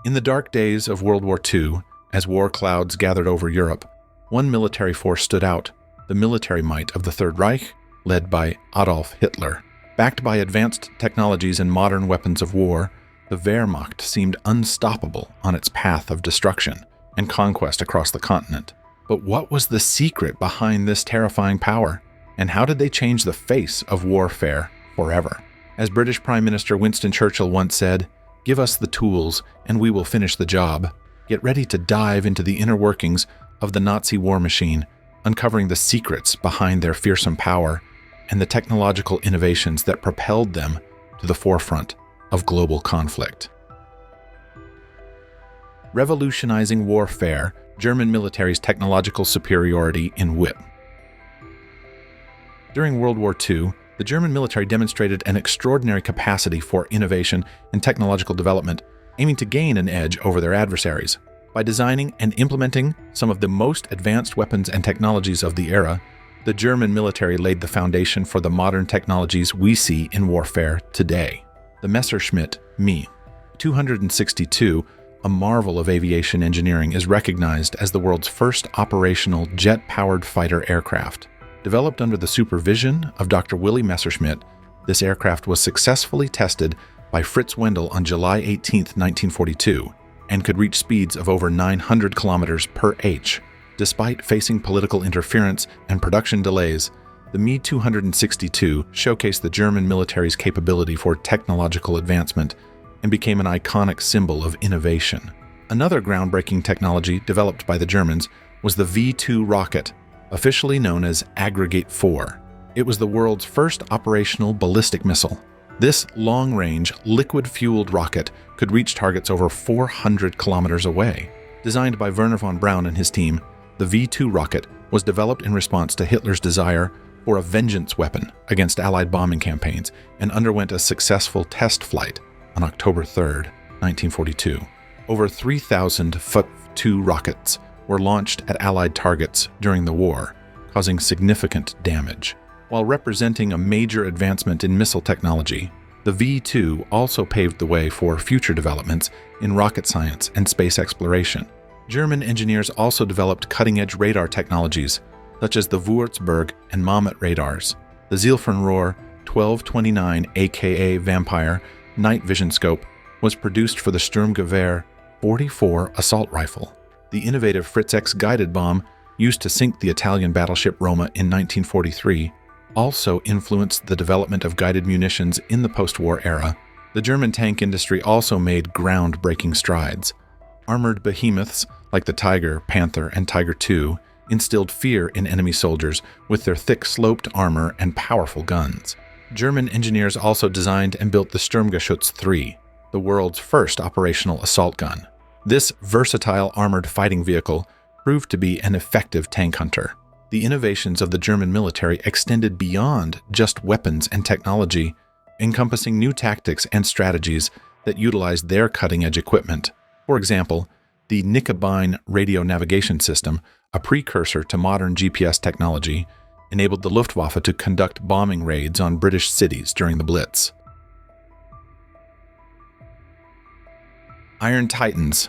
In the dark days of World War II, as war clouds gathered over Europe, one military force stood out, the military might of the Third Reich, led by Adolf Hitler. Backed by advanced technologies and modern weapons of war, the Wehrmacht seemed unstoppable on its path of destruction and conquest across the continent. But what was the secret behind this terrifying power? And how did they change the face of warfare forever? As British Prime Minister Winston Churchill once said, "Give us the tools and we will finish the job." Get ready to dive into the inner workings of the Nazi war machine, uncovering the secrets behind their fearsome power and the technological innovations that propelled them to the forefront of global conflict. Revolutionizing warfare, German military's technological superiority in wit. During World War II, the German military demonstrated an extraordinary capacity for innovation and technological development, aiming to gain an edge over their adversaries. By designing and implementing some of the most advanced weapons and technologies of the era, the German military laid the foundation for the modern technologies we see in warfare today. The Messerschmitt Me 262, a marvel of aviation engineering, is recognized as the world's first operational jet-powered fighter aircraft. Developed under the supervision of Dr. Willy Messerschmitt, this aircraft was successfully tested by Fritz Wendel on July 18, 1942, and could reach speeds of over 900 kilometers per h. Despite facing political interference and production delays, the Me 262 showcased the German military's capability for technological advancement and became an iconic symbol of innovation. Another groundbreaking technology developed by the Germans was the V-2 rocket, officially known as Aggregate 4. It was the world's first operational ballistic missile. This long-range, liquid-fueled rocket could reach targets over 400 kilometers away. Designed by Wernher von Braun and his team, the V-2 rocket was developed in response to Hitler's desire for a vengeance weapon against Allied bombing campaigns and underwent a successful test flight on October 3, 1942. Over 3,000 V-2 rockets were launched at Allied targets during the war, causing significant damage. While representing a major advancement in missile technology, the V-2 also paved the way for future developments in rocket science and space exploration. German engineers also developed cutting-edge radar technologies, such as the Würzburg and Mamet radars. The Zielfernrohr 1229 aka Vampire night vision scope was produced for the Sturmgewehr 44 assault rifle. The innovative Fritz X guided bomb, used to sink the Italian battleship Roma in 1943, also influenced the development of guided munitions in the post-war era. The German tank industry also made groundbreaking strides. Armored behemoths like the Tiger, Panther, and Tiger II instilled fear in enemy soldiers with their thick sloped armor and powerful guns. German engineers also designed and built the Sturmgeschütz III, the world's first operational assault gun. This versatile armored fighting vehicle proved to be an effective tank hunter. The innovations of the German military extended beyond just weapons and technology, encompassing new tactics and strategies that utilized their cutting-edge equipment. For example, the Nickebein radio navigation system, a precursor to modern GPS technology, enabled the Luftwaffe to conduct bombing raids on British cities during the Blitz. Iron Titans.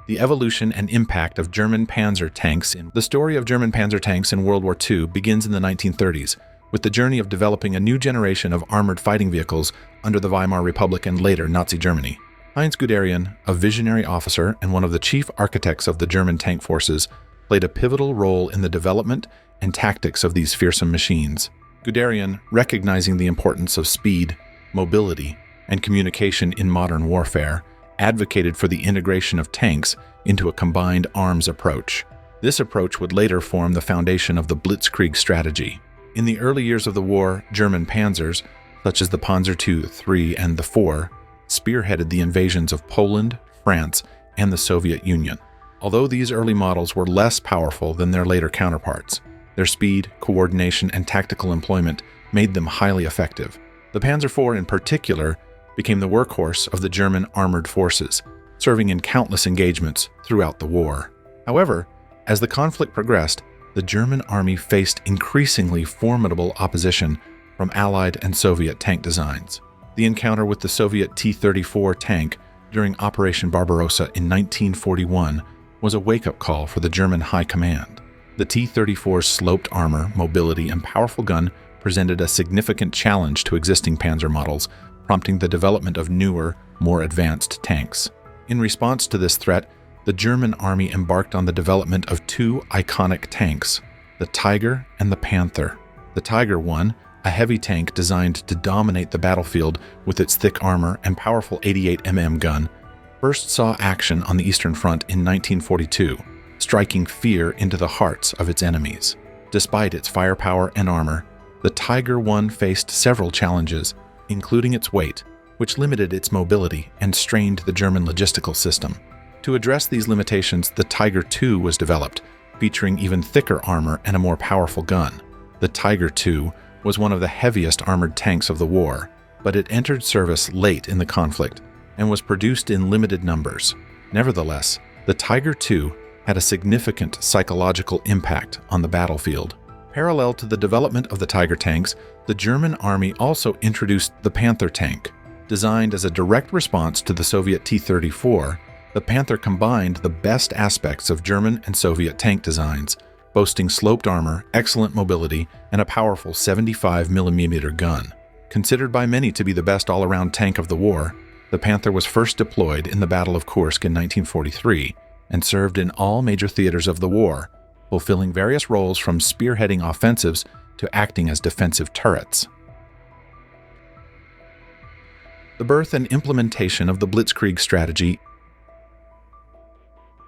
The evolution and impact of German panzer tanks. The story of German panzer tanks in World War II begins in the 1930s, with the journey of developing a new generation of armored fighting vehicles under the Weimar Republic and later Nazi Germany. Heinz Guderian, a visionary officer and one of the chief architects of the German tank forces, played a pivotal role in the development and tactics of these fearsome machines. Guderian, recognizing the importance of speed, mobility, and communication in modern warfare, advocated for the integration of tanks into a combined arms approach. This approach would later form the foundation of the Blitzkrieg strategy. In the early years of the war, German panzers, such as the Panzer II, III, and the IV, spearheaded the invasions of Poland, France, and the Soviet Union. Although these early models were less powerful than their later counterparts, their speed, coordination, and tactical employment made them highly effective. The Panzer IV in particular became the workhorse of the German armored forces, serving in countless engagements throughout the war. However, as the conflict progressed, the German army faced increasingly formidable opposition from Allied and Soviet tank designs. The encounter with the Soviet T-34 tank during Operation Barbarossa in 1941 was a wake-up call for the German High Command. The T-34's sloped armor, mobility, and powerful gun presented a significant challenge to existing Panzer models, prompting the development of newer, more advanced tanks. In response to this threat, the German army embarked on the development of two iconic tanks, the Tiger and the Panther. The Tiger I, a heavy tank designed to dominate the battlefield with its thick armor and powerful 88 mm gun, first saw action on the Eastern Front in 1942, striking fear into the hearts of its enemies. Despite its firepower and armor, the Tiger I faced several challenges, including its weight, which limited its mobility and strained the German logistical system. To address these limitations, the Tiger II was developed, featuring even thicker armor and a more powerful gun. The Tiger II was one of the heaviest armored tanks of the war, but it entered service late in the conflict and was produced in limited numbers. Nevertheless, the Tiger II had a significant psychological impact on the battlefield. Parallel to the development of the Tiger tanks, the German army also introduced the Panther tank. Designed as a direct response to the Soviet T-34, the Panther combined the best aspects of German and Soviet tank designs, boasting sloped armor, excellent mobility, and a powerful 75 mm gun. Considered by many to be the best all-around tank of the war, the Panther was first deployed in the Battle of Kursk in 1943 and served in all major theaters of the war, fulfilling various roles from spearheading offensives to acting as defensive turrets. The birth and implementation of the Blitzkrieg strategy.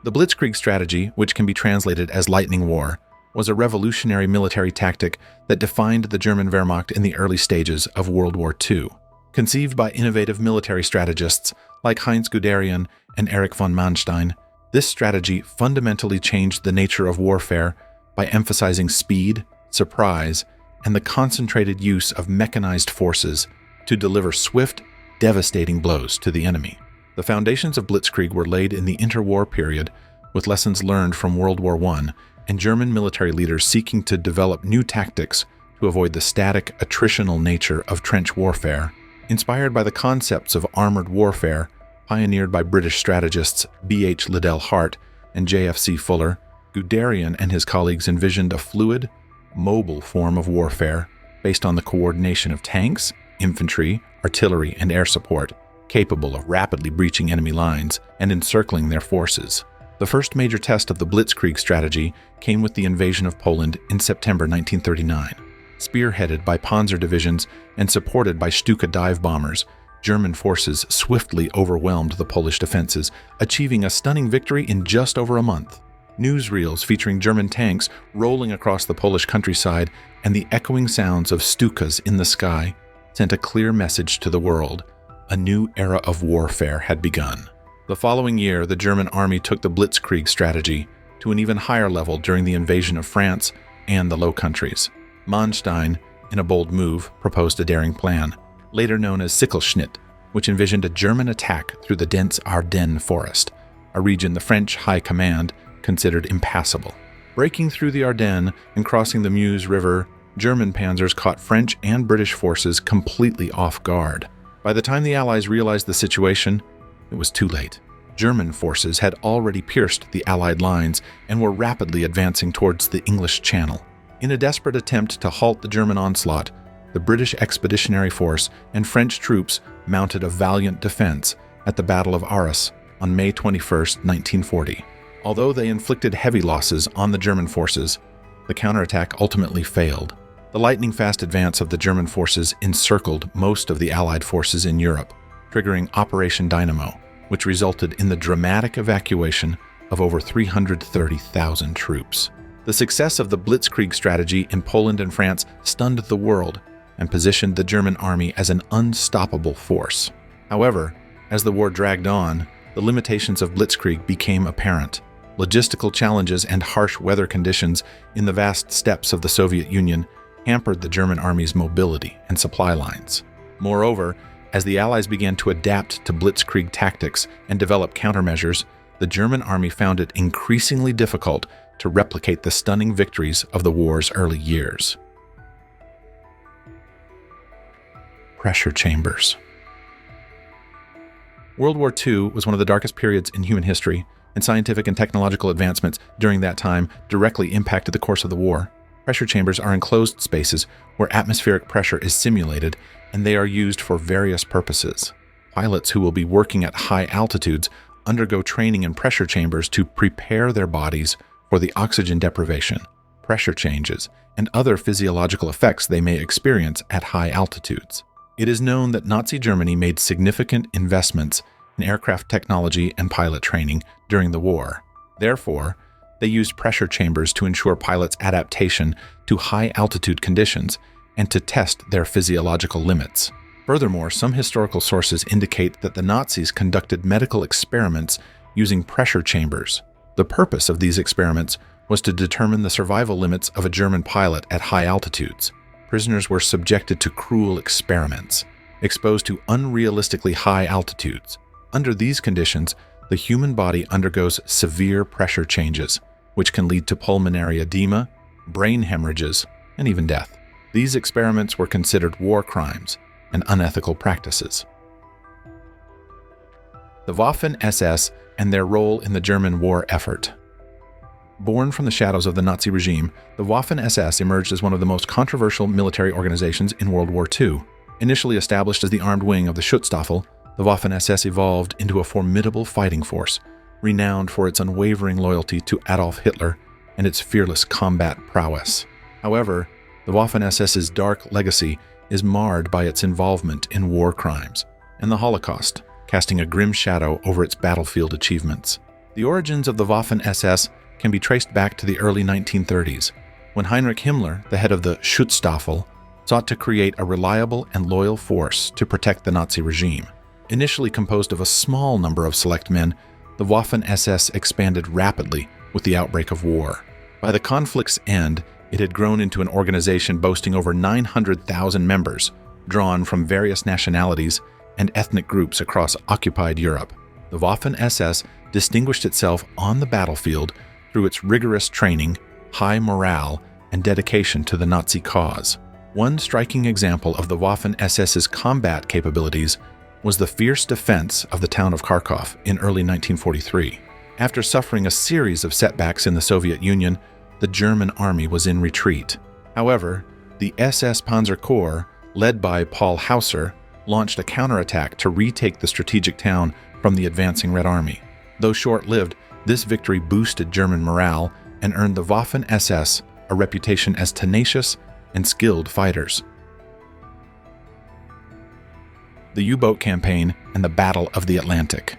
The Blitzkrieg strategy, which can be translated as lightning war, was a revolutionary military tactic that defined the German Wehrmacht in the early stages of World War II. Conceived by innovative military strategists like Heinz Guderian and Erich von Manstein, this strategy fundamentally changed the nature of warfare by emphasizing speed, surprise, and the concentrated use of mechanized forces to deliver swift, devastating blows to the enemy. The foundations of Blitzkrieg were laid in the interwar period, with lessons learned from World War I and German military leaders seeking to develop new tactics to avoid the static, attritional nature of trench warfare. Inspired by the concepts of armored warfare pioneered by British strategists B.H. Liddell Hart and J.F.C. Fuller, Guderian and his colleagues envisioned a fluid, mobile form of warfare based on the coordination of tanks, infantry, artillery, and air support, capable of rapidly breaching enemy lines and encircling their forces. The first major test of the Blitzkrieg strategy came with the invasion of Poland in September 1939. Spearheaded by Panzer divisions and supported by Stuka dive bombers, German forces swiftly overwhelmed the Polish defenses, achieving a stunning victory in just over a month. Newsreels featuring German tanks rolling across the Polish countryside and the echoing sounds of Stukas in the sky sent a clear message to the world. A new era of warfare had begun. The following year, the German army took the Blitzkrieg strategy to an even higher level during the invasion of France and the Low Countries. Manstein, in a bold move, proposed a daring plan, later known as Sichelschnitt, which envisioned a German attack through the dense Ardennes forest, a region the French High Command considered impassable. Breaking through the Ardennes and crossing the Meuse River, German panzers caught French and British forces completely off guard. By the time the Allies realized the situation, it was too late. German forces had already pierced the Allied lines and were rapidly advancing towards the English Channel. In a desperate attempt to halt the German onslaught, the British Expeditionary Force and French troops mounted a valiant defense at the Battle of Arras on May 21, 1940. Although they inflicted heavy losses on the German forces, the counterattack ultimately failed. The lightning-fast advance of the German forces encircled most of the Allied forces in Europe, triggering Operation Dynamo, which resulted in the dramatic evacuation of over 330,000 troops. The success of the Blitzkrieg strategy in Poland and France stunned the world and positioned the German army as an unstoppable force. However, as the war dragged on, the limitations of Blitzkrieg became apparent. Logistical challenges and harsh weather conditions in the vast steppes of the Soviet Union hampered the German army's mobility and supply lines. Moreover, as the Allies began to adapt to Blitzkrieg tactics and develop countermeasures, the German army found it increasingly difficult to replicate the stunning victories of the war's early years. Pressure chambers. World War II was one of the darkest periods in human history, and scientific and technological advancements during that time directly impacted the course of the war. Pressure chambers are enclosed spaces where atmospheric pressure is simulated, and they are used for various purposes. Pilots who will be working at high altitudes undergo training in pressure chambers to prepare their bodies for the oxygen deprivation, pressure changes, and other physiological effects they may experience at high altitudes. It is known that Nazi Germany made significant investments in aircraft technology and pilot training during the war. Therefore, they used pressure chambers to ensure pilots' adaptation to high-altitude conditions and to test their physiological limits. Furthermore, some historical sources indicate that the Nazis conducted medical experiments using pressure chambers. The purpose of these experiments was to determine the survival limits of a German pilot at high altitudes. Prisoners were subjected to cruel experiments, exposed to unrealistically high altitudes. Under these conditions, the human body undergoes severe pressure changes, which can lead to pulmonary edema, brain hemorrhages, and even death. These experiments were considered war crimes and unethical practices. The Waffen-SS and their role in the German war effort. Born from the shadows of the Nazi regime, the Waffen-SS emerged as one of the most controversial military organizations in World War II. Initially established as the armed wing of the Schutzstaffel, the Waffen-SS evolved into a formidable fighting force, renowned for its unwavering loyalty to Adolf Hitler and its fearless combat prowess. However, the Waffen-SS's dark legacy is marred by its involvement in war crimes and the Holocaust, casting a grim shadow over its battlefield achievements. The origins of the Waffen-SS can be traced back to the early 1930s, when Heinrich Himmler, the head of the Schutzstaffel, sought to create a reliable and loyal force to protect the Nazi regime. Initially composed of a small number of select men, the Waffen-SS expanded rapidly with the outbreak of war. By the conflict's end, it had grown into an organization boasting over 900,000 members, drawn from various nationalities and ethnic groups across occupied Europe. The Waffen-SS distinguished itself on the battlefield through its rigorous training, high morale, and dedication to the Nazi cause. One striking example of the Waffen-SS's combat capabilities was the fierce defense of the town of Kharkov in early 1943. After suffering a series of setbacks in the Soviet Union, the German army was in retreat. However, the SS Panzer Corps, led by Paul Hauser, launched a counterattack to retake the strategic town from the advancing Red Army. Though short-lived, this victory boosted German morale and earned the Waffen-SS a reputation as tenacious and skilled fighters. The U-boat campaign and the Battle of the Atlantic.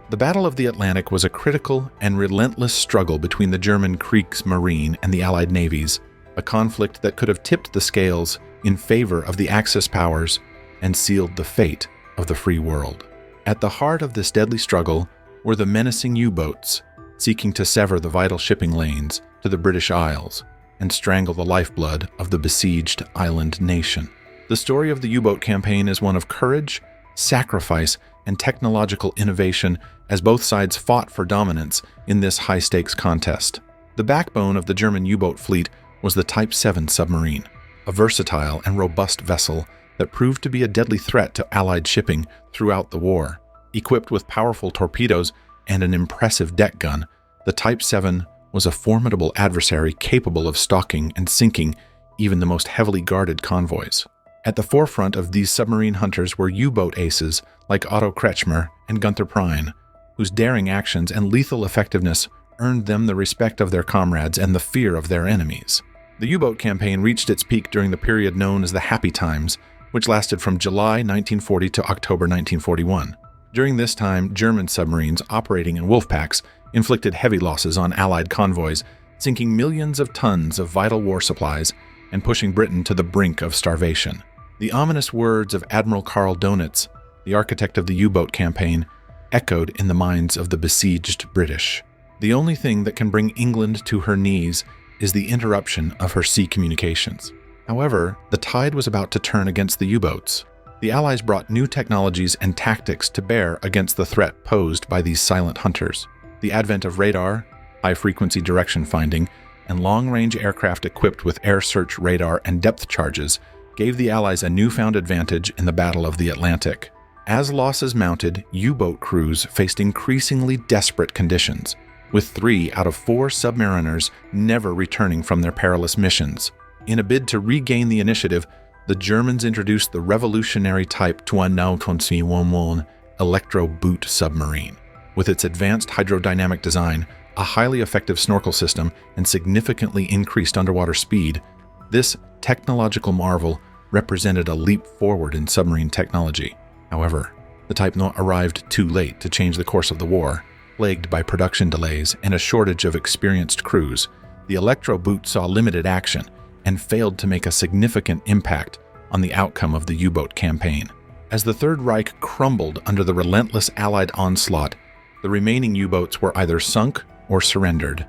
The Battle of the Atlantic was a critical and relentless struggle between the German Kriegsmarine and the Allied navies, a conflict that could have tipped the scales in favor of the Axis powers and sealed the fate of the free world. At the heart of this deadly struggle were the menacing U-boats, seeking to sever the vital shipping lanes to the British Isles and strangle the lifeblood of the besieged island nation. The story of the U-boat campaign is one of courage, sacrifice, and technological innovation as both sides fought for dominance in this high-stakes contest. The backbone of the German U-boat fleet was the Type 7 submarine, a versatile and robust vessel that proved to be a deadly threat to Allied shipping throughout the war. Equipped with powerful torpedoes and an impressive deck gun, the Type 7 was a formidable adversary capable of stalking and sinking even the most heavily guarded convoys. At the forefront of these submarine hunters were U-boat aces like Otto Kretschmer and Gunther Prien, whose daring actions and lethal effectiveness earned them the respect of their comrades and the fear of their enemies. The U-boat campaign reached its peak during the period known as the Happy Times, which lasted from July 1940 to October 1941. During this time, German submarines operating in wolf packs inflicted heavy losses on Allied convoys, sinking millions of tons of vital war supplies and pushing Britain to the brink of starvation. The ominous words of Admiral Karl Donitz, the architect of the U-boat campaign, echoed in the minds of the besieged British. The only thing that can bring England to her knees is the interruption of her sea communications. However, the tide was about to turn against the U-boats. The Allies brought new technologies and tactics to bear against the threat posed by these silent hunters. The advent of radar, high-frequency direction finding, and long-range aircraft equipped with air search radar and depth charges gave the Allies a newfound advantage in the Battle of the Atlantic. As losses mounted, U-boat crews faced increasingly desperate conditions, with 3 out of 4 submariners never returning from their perilous missions. In a bid to regain the initiative, the Germans introduced the revolutionary Type 2911 electro-boot submarine. With its advanced hydrodynamic design, a highly effective snorkel system, and significantly increased underwater speed, this technological marvel represented a leap forward in submarine technology. However, the Type No arrived too late to change the course of the war. Plagued by production delays and a shortage of experienced crews, the electro-boot saw limited action and failed to make a significant impact on the outcome of the U-boat campaign. As the Third Reich crumbled under the relentless Allied onslaught, the remaining U-boats were either sunk or surrendered.